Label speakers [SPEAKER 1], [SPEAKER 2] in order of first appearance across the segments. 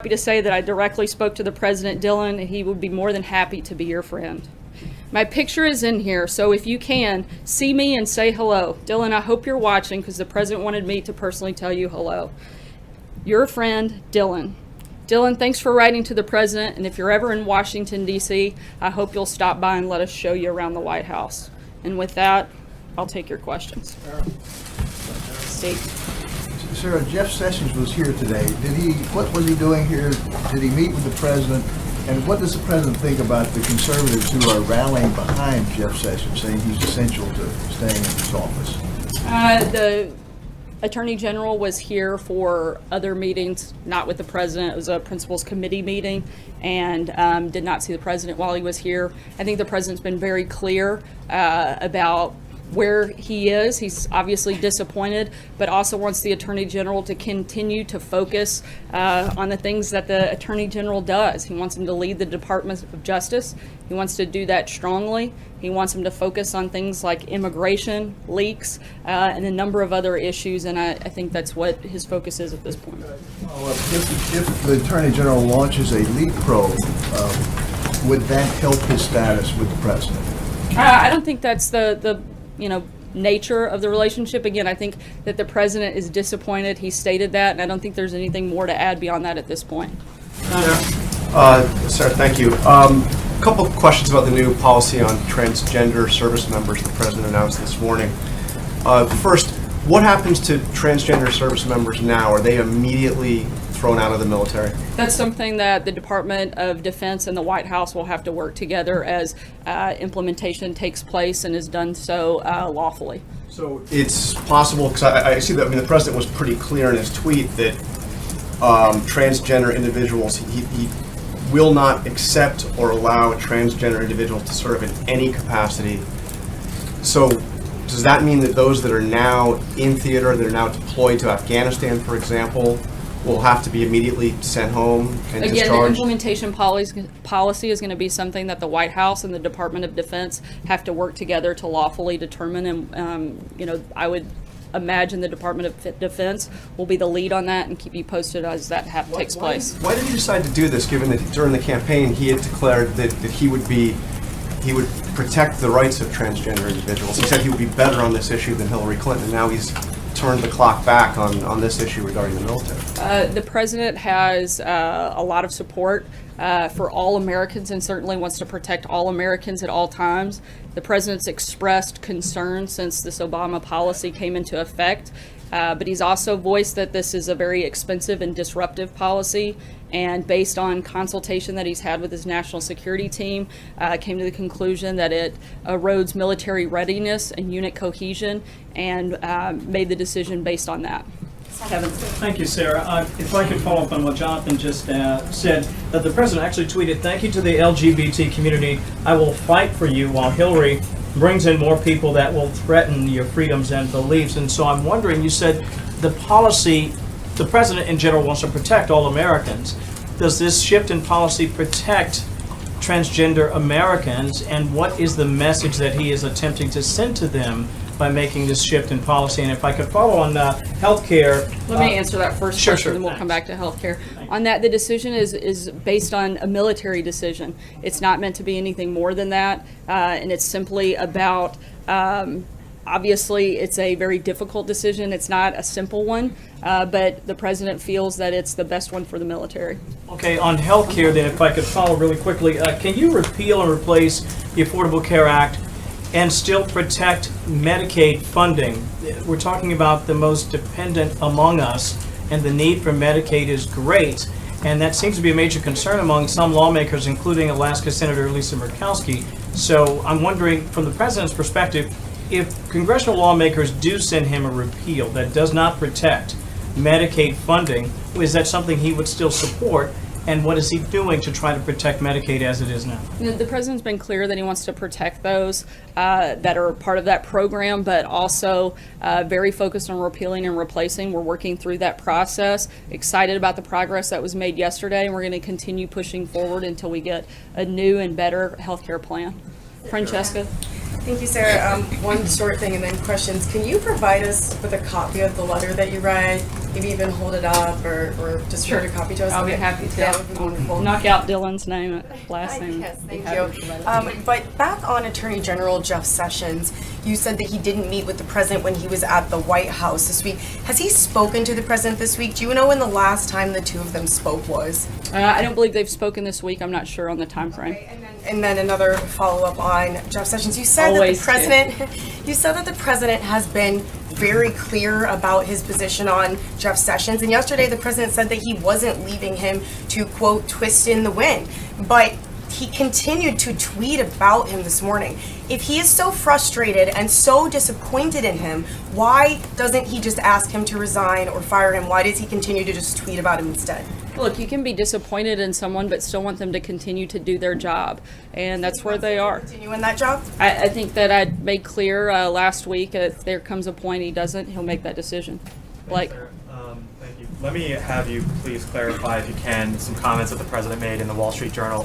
[SPEAKER 1] To say that I directly spoke to the president, Dylan, and he would be more than happy to be your friend. My picture is in here, so if you can, see me and say hello. Dylan, I hope you're watching because the president wanted me to personally tell you hello. Your friend, Dylan. Dylan, thanks for writing to the president, and if you're ever in Washington, D.C., I hope you'll stop by and let us show you around the White House. And with that, I'll take your questions. Steve.
[SPEAKER 2] Sarah, Jeff Sessions was here today. What was he doing here? Did he meet with the president? And what does the president think about the conservatives who are rallying behind Jeff Sessions, saying he's essential to staying in his office?
[SPEAKER 1] The Attorney General was here for other meetings, not with the president. It was a principals committee meeting, and did not see the president while he was here. I think the president's been very clear about where he is. He's obviously disappointed, but also wants the Attorney General to continue to focus on the things that the Attorney General does. He wants him to lead the Department of Justice. He wants to do that strongly. He wants him to focus on things like immigration, leaks, and a number of other issues, and I think that's what his focus is at this point.
[SPEAKER 2] If the Attorney General launches a leak probe, would that help his status with the president?
[SPEAKER 1] I don't think that's the nature of the relationship. Again, I think that the president is disappointed. He stated that, and I don't think there's anything more to add beyond that at this point.
[SPEAKER 3] Sarah, thank you. A couple of questions about the new policy on transgender service members the president announced this morning. First, what happens to transgender service members now? Are they immediately thrown out of the military?
[SPEAKER 1] That's something that the Department of Defense and the White House will have to work together as implementation takes place and is done so lawfully.
[SPEAKER 3] So it's possible, because I see that, the president was pretty clear in his tweet that transgender individuals, he will not accept or allow a transgender individual to serve in any capacity. So does that mean that those that are now in theater, that are now deployed to Afghanistan, for example, will have to be immediately sent home and discharged?
[SPEAKER 1] Again, the implementation policy is going to be something that the White House and the Department of Defense have to work together to lawfully determine. And I would imagine the Department of Defense will be the lead on that and keep you posted as that takes place.
[SPEAKER 3] Why did he decide to do this, given that during the campaign he had declared that he would protect the rights of transgender individuals? He said he would be better on this issue than Hillary Clinton, and now he's turned the clock back on this issue regarding the military.
[SPEAKER 1] The president has a lot of support for all Americans and certainly wants to protect all Americans at all times. The president's expressed concern since this Obama policy came into effect, but he's also voiced that this is a very expensive and disruptive policy, and based on consultation that he's had with his national security team, came to the conclusion that it erodes military readiness and unit cohesion, and made the decision based on that. Kevin.
[SPEAKER 4] Thank you, Sarah. If I could follow up on what Jonathan just said, that the president actually tweeted, "Thank you to the LGBT community. I will fight for you while Hillary brings in more people that will threaten your freedoms and beliefs." And so I'm wondering, you said the policy, the president in general wants to protect all Americans. Does this shift in policy protect transgender Americans, and what is the message that he is attempting to send to them by making this shift in policy? And if I could follow on healthcare.
[SPEAKER 1] Let me answer that first
[SPEAKER 4] Sure,
[SPEAKER 1] question,
[SPEAKER 4] sure.
[SPEAKER 1] then we'll come back to healthcare. On that, the decision is based on a military decision. It's not meant to be anything more than that, and it's simply about, obviously, it's a very difficult decision. It's not a simple one, but the president feels that it's the best one for the military.
[SPEAKER 4] Okay, on healthcare then, if I could follow really quickly, can you repeal and replace the Affordable Care Act and still protect Medicaid funding? We're talking about the most dependent among us, and the need for Medicaid is great, and that seems to be a major concern among some lawmakers, including Alaska Senator Lisa Murkowski. So I'm wondering, from the president's perspective, if congressional lawmakers do send him a repeal that does not protect Medicaid funding, is that something he would still support? And what is he doing to try to protect Medicaid as it is now?
[SPEAKER 1] The president's been clear that he wants to protect those that are part of that program, but also very focused on repealing and replacing. We're working through that process. Excited about the progress that was made yesterday, and we're going to continue pushing forward until we get a new and better health care plan. Francesca?
[SPEAKER 5] Thank you, Sarah. One short thing and then questions. Can you provide us with a copy of the letter that you read? Maybe even hold it up or just show a copy to us?
[SPEAKER 1] I'll be happy to.
[SPEAKER 5] That would be wonderful.
[SPEAKER 1] Knock out Dylan's name, last name.
[SPEAKER 5] Yes,
[SPEAKER 1] Be
[SPEAKER 5] thank
[SPEAKER 1] happy to
[SPEAKER 5] you.
[SPEAKER 1] provide it.
[SPEAKER 5] But back on Attorney General Jeff Sessions, you said that he didn't meet with the president when he was at the White House this week. Has he spoken to the president this week? Do you know when the last time the two of them spoke was?
[SPEAKER 1] I don't believe they've spoken this week. I'm not sure on the time frame.
[SPEAKER 5] And then another follow-up on Jeff Sessions. You said
[SPEAKER 1] Always
[SPEAKER 5] that the president, you said that the president has been very clear about his position on Jeff Sessions. And yesterday, the president said that he wasn't leaving him to, quote, twist in the wind. But he continued to tweet about him this morning. If he is so frustrated and so disappointed in him, why doesn't he just ask him to resign or fire him? Why does he continue to just tweet about him instead?
[SPEAKER 1] Look, you can be disappointed in someone, but still want them to continue to do their job, and that's where they are.
[SPEAKER 5] Continue in that job?
[SPEAKER 1] I think that I made clear last week, if there comes a point he doesn't, he'll make that decision. Blake?
[SPEAKER 6] Thank you. Let me have you please clarify, if you can, some comments that the president made in the Wall Street Journal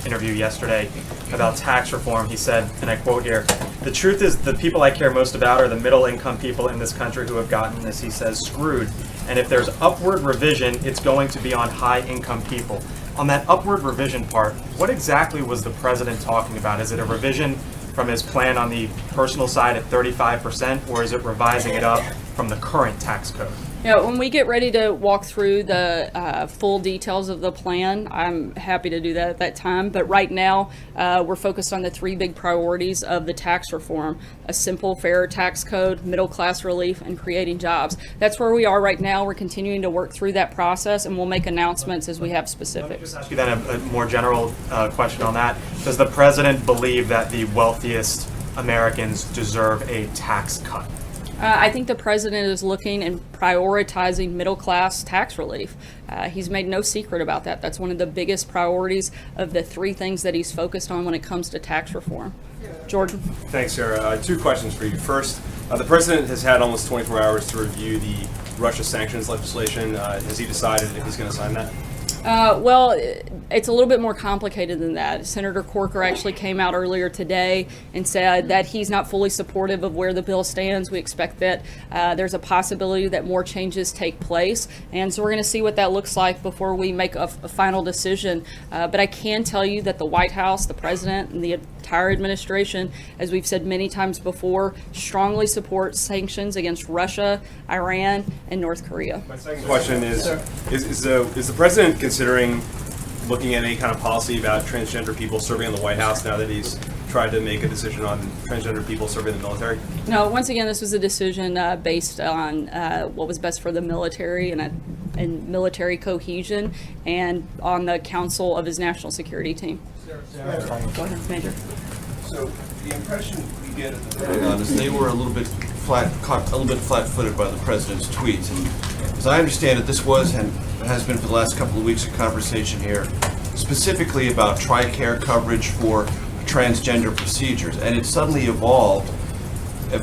[SPEAKER 6] interview yesterday about tax reform. He said, and I quote here, "The truth is the people I care most about are the middle income people in this country who have gotten, as he says, screwed. And if there's upward revision, it's going to be on high income people." On that upward revision part, what exactly was the president talking about? Is it a revision from his plan on the personal side at 35%, or is it revising it up from the current tax code?
[SPEAKER 1] Yeah, when we get ready to walk through the full details of the plan, I'm happy to do that at that time. But right now, we're focused on the three big priorities of the tax reform: a simple, fair tax code, middle-class relief, and creating jobs. That's where we are right now. We're continuing to work through that process, and we'll make announcements as we have
[SPEAKER 6] Let me
[SPEAKER 1] specifics.
[SPEAKER 6] just ask you then a more general question on that. Does the president believe that the wealthiest Americans deserve a tax cut?
[SPEAKER 1] I think the president is looking and prioritizing middle-class tax relief. He's made no secret about that. That's one of the biggest priorities of the three things that he's focused on when it comes to tax reform. Jordan?
[SPEAKER 7] Thanks, Sarah. Two questions for you. First, the president has had almost 24 hours to review the Russia sanctions legislation. Has he decided if he's going to sign that?
[SPEAKER 1] Well, it's a little bit more complicated than that. Senator Corker actually came out earlier today and said that he's not fully supportive of where the bill stands. We expect that there's a possibility that more changes take place, and so we're going to see what that looks like before we make a final decision. But I can tell you that the White House, the president, and the entire administration, as we've said many times before, strongly supports sanctions against Russia, Iran, and North Korea.
[SPEAKER 7] My second question is the president considering looking at any kind of policy about transgender people serving in the White House now that he's tried to make a decision on transgender people serving in the military?
[SPEAKER 1] No, once again, this was a decision based on what was best for the military and military cohesion, and on the counsel of his national security team. Go ahead, Major.
[SPEAKER 8] So the impression we get at the Pentagon is they were a little bit flat-footed by the president's tweets. And as I understand it, this was and has been for the last couple of weeks a conversation here, specifically about TRICARE coverage for transgender procedures, and it suddenly evolved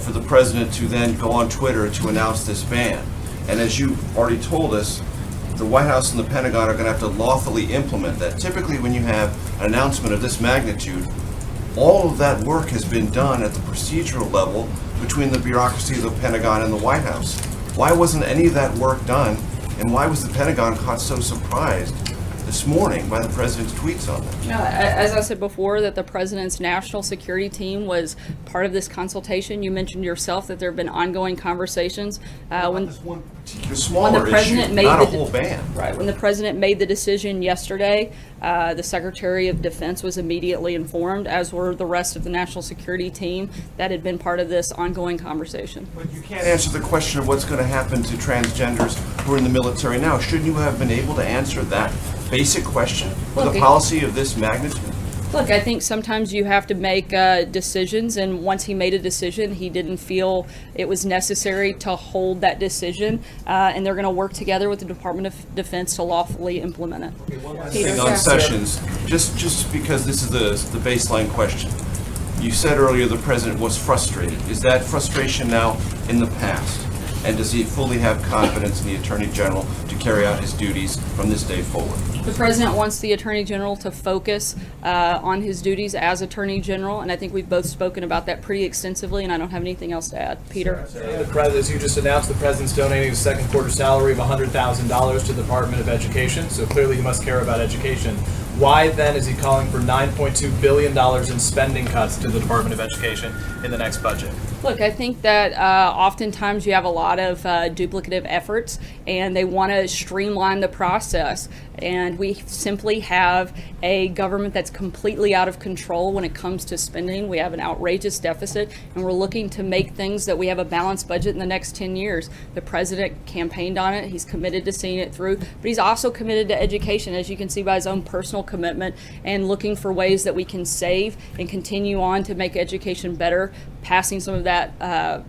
[SPEAKER 8] for the president to then go on Twitter to announce this ban. And as you already told us, the White House and the Pentagon are going to have to lawfully implement that. Typically, when you have an announcement of this magnitude, all of that work has been done at the procedural level between the bureaucracy of the Pentagon and the White House. Why wasn't any of that work done, and why was the Pentagon caught so surprised this morning by the president's tweets on that?
[SPEAKER 1] No, as I said before, that the president's national security team was part of this consultation. You mentioned yourself that there have been ongoing conversations. When
[SPEAKER 8] This one particular smaller
[SPEAKER 1] president
[SPEAKER 8] issue,
[SPEAKER 1] made
[SPEAKER 8] not a
[SPEAKER 1] the
[SPEAKER 8] whole ban.
[SPEAKER 1] Right. When the president made the decision yesterday, the Secretary of Defense was immediately informed, as were the rest of the national security team that had been part of this ongoing conversation.
[SPEAKER 8] But you can't answer the question of what's going to happen to transgenders who are in the military now. Shouldn't you have been able to answer that basic question with
[SPEAKER 1] Look,
[SPEAKER 8] a policy of this magnitude?
[SPEAKER 1] Look, I think sometimes you have to make decisions, and once he made a decision, he didn't feel it was necessary to hold that decision, and they're going to work together with the Department of Defense to lawfully implement it.
[SPEAKER 8] Thing on Sessions, just because this is the baseline question. You said earlier the president was frustrated. Is that frustration now in the past? And does he fully have confidence in the Attorney General to carry out his duties from this day forward?
[SPEAKER 1] The president wants the Attorney General to focus on his duties as Attorney General, and I think we've both spoken about that pretty extensively, and I don't have anything else to add. Peter?
[SPEAKER 9] The president, as you just announced, the president's donating a second quarter salary of $100,000 to the Department of Education, so clearly he must care about education. Why then is he calling for $9.2 billion in spending cuts to the Department of Education in the next budget?
[SPEAKER 1] Look, I think that oftentimes you have a lot of duplicative efforts, and they want to streamline the process. And we simply have a government that's completely out of control when it comes to spending. We have an outrageous deficit, and we're looking to make things that we have a balanced budget in the next 10 years. The president campaigned on it. He's committed to seeing it through, but he's also committed to education, as you can see by his own personal commitment, and looking for ways that we can save and continue on to make education better, passing some of that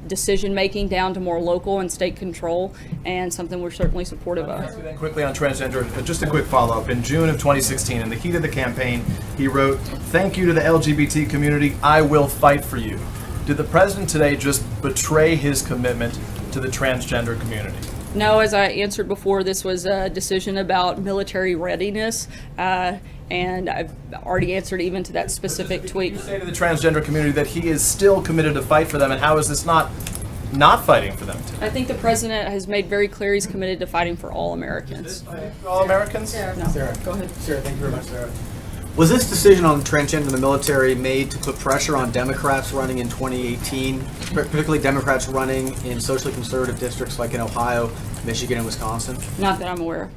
[SPEAKER 1] decision making down to more local and state control, and something we're certainly supportive of.
[SPEAKER 9] Quickly on transgender, just a quick follow-up. In June of 2016, in the heat of the campaign, he wrote, "Thank you to the LGBT community, I will fight for you." Did the president today just betray his commitment to the transgender community?
[SPEAKER 1] No, as I answered before, this was a decision about military readiness, and I've already answered even to that specific tweet.
[SPEAKER 9] Say to the transgender community that he is still committed to fight for them, and how is this not fighting for them?
[SPEAKER 1] I think the president has made very clear he's committed to fighting for all Americans.
[SPEAKER 9] For all Americans?
[SPEAKER 1] No.
[SPEAKER 10] Sarah.
[SPEAKER 1] Go ahead.
[SPEAKER 10] Sarah, thank you very much, Sarah. Was this decision on transgender in the military made to put pressure on Democrats running in 2018, particularly Democrats running in socially conservative districts like in Ohio, Michigan, and Wisconsin?
[SPEAKER 1] Not that I'm aware of.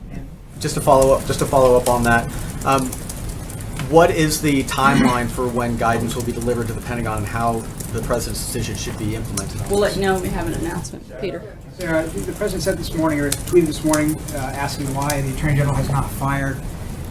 [SPEAKER 10] Just to follow up on that, what is the timeline for when guidance will be delivered to the Pentagon and how the president's decision should be implemented?
[SPEAKER 1] We'll let you know when we have an announcement. Peter?
[SPEAKER 11] Sarah, the president said this morning, or tweeted this morning, asking why the Attorney General has not fired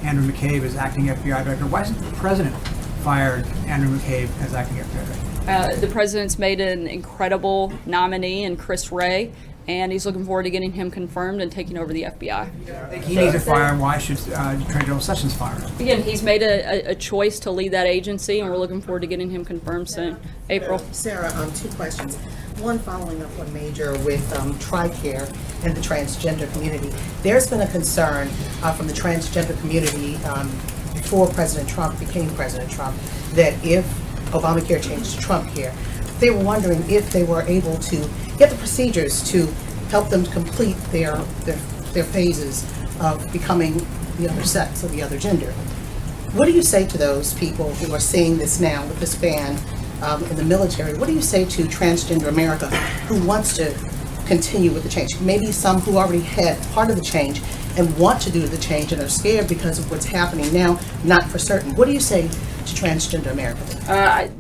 [SPEAKER 11] Andrew McCabe as acting FBI director. Why hasn't the president fired Andrew McCabe as acting FBI director?
[SPEAKER 1] The president's made an incredible nominee in Chris Wray, and he's looking forward to getting him confirmed and taking over the FBI.
[SPEAKER 11] I think he needs to fire him. Why should Attorney General Sessions fire him?
[SPEAKER 1] Again, he's made a choice to lead that agency, and we're looking forward to getting him confirmed soon. April?
[SPEAKER 12] Sarah, two questions. One, following up on Major with TRICARE and the transgender community. There's been a concern from the transgender community before President Trump became President Trump that if Obamacare changed to Trumpcare, they were wondering if they were able to get the procedures to help them complete their phases of becoming the other sex or the other gender. What do you say to those people who are seeing this now with this ban in the military? What do you say to Transgender America who wants to continue with the change? Maybe some who already had part of the change and want to do the change and are scared because of what's happening now, not for certain. What do you say to Transgender America?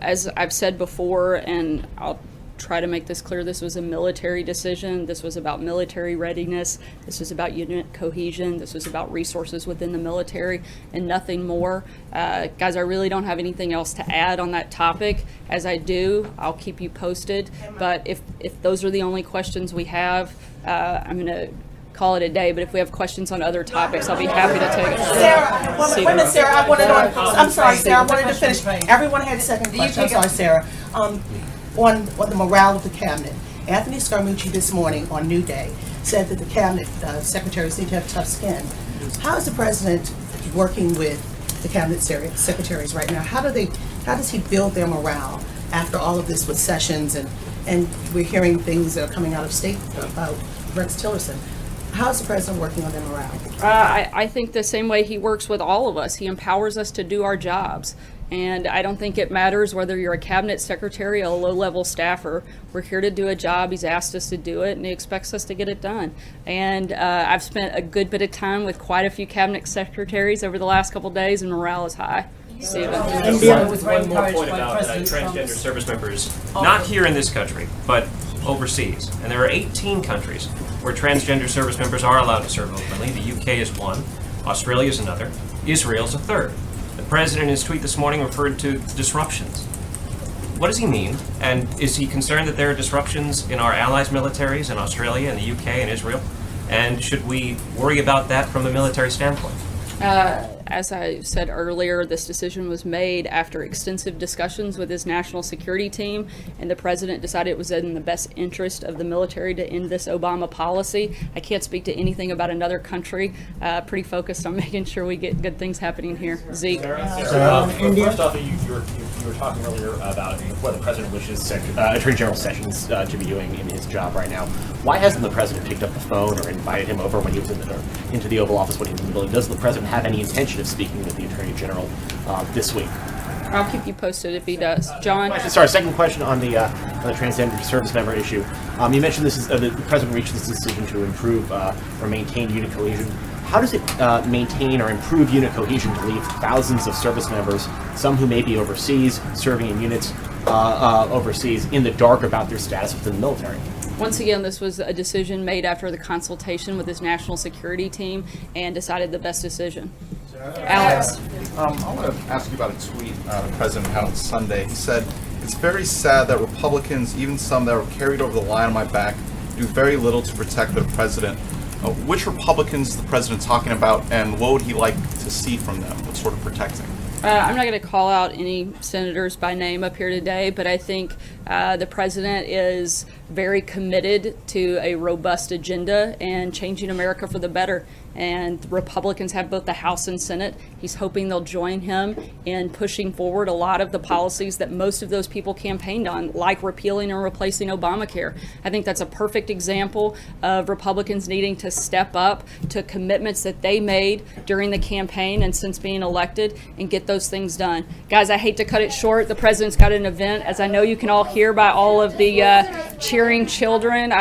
[SPEAKER 1] As I've said before, and I'll try to make this clear, this was a military decision. This was about military readiness. This was about unit cohesion. This was about resources within the military and nothing more. Guys, I really don't have anything else to add on that topic. As I do, I'll keep you posted. But if those are the only questions we have, I'm going to call it a day, but if we have questions on other topics, I'll be happy to take it.
[SPEAKER 12] Sarah, wait a minute, Sarah, I wanted to, I'm sorry, Sarah, I wanted to finish. Everyone had a second question, I'm sorry, Sarah. On the morale of the cabinet, Anthony Scaramucci this morning on New Day said that the cabinet secretaries need to have tough skin. How is the president working with the cabinet secretaries right now? How does he build their morale after all of this with Sessions and we're hearing things that are coming out of state about Rex Tillerson? How is the president working on their morale?
[SPEAKER 1] I think the same way he works with all of us. He empowers us to do our jobs. And I don't think it matters whether you're a cabinet secretary or a low-level staffer. We're here to do a job. He's asked us to do it, and he expects us to get it done. And I've spent a good bit of time with quite a few cabinet secretaries over the last couple of days, and morale is high. Stephen.
[SPEAKER 6] One more point about transgender service members, not here in this country, but overseas. And there are 18 countries where transgender service members are allowed to serve openly. The UK is one, Australia is another, Israel is a third. The president in his tweet this morning referred to disruptions. What does he mean? And is he concerned that there are disruptions in our allies' militaries in Australia and the UK and Israel? And should we worry about that from a military standpoint?
[SPEAKER 1] As I said earlier, this decision was made after extensive discussions with his national security team, and the president decided it was in the best interest of the military to end this Obama policy. I can't speak to anything about another country. Pretty focused on making sure we get good things happening here. Zeke.
[SPEAKER 13] First off, you were talking earlier about what the president wishes Attorney General Sessions to be doing in his job right now. Why hasn't the president picked up the phone or invited him over when he was into the Oval Office when he was in the building? Does the president have any intention of speaking with the Attorney General this week?
[SPEAKER 1] I'll keep you posted if he does. John?
[SPEAKER 13] Sorry, second question on the transgender service member issue. You mentioned this is the president reached this decision to improve or maintain unit cohesion. How does it maintain or improve unit cohesion to leave thousands of service members, some who may be overseas, serving in units overseas, in the dark about their status within the military?
[SPEAKER 1] Once again, this was a decision made after the consultation with his national security team and decided the best decision. Alex?
[SPEAKER 14] I want to ask you about a tweet the president had on Sunday. He said, "It's very sad that Republicans, even some that were carried over the line on my back, do very little to protect the president." Which Republicans is the president talking about, and what would he like to see from them? What sort of protecting?
[SPEAKER 1] I'm not going to call out any senators by name up here today, but I think the president is very committed to a robust agenda and changing America for the better. And the Republicans have both the House and Senate. He's hoping they'll join him in pushing forward a lot of the policies that most of those people campaigned on, like repealing and replacing Obamacare. I think that's a perfect example of Republicans needing to step up to commitments that they made during the campaign and since being elected and get those things done. Guys, I hate to cut it short. The president's got an event, as I know you can all hear by all of the cheering children.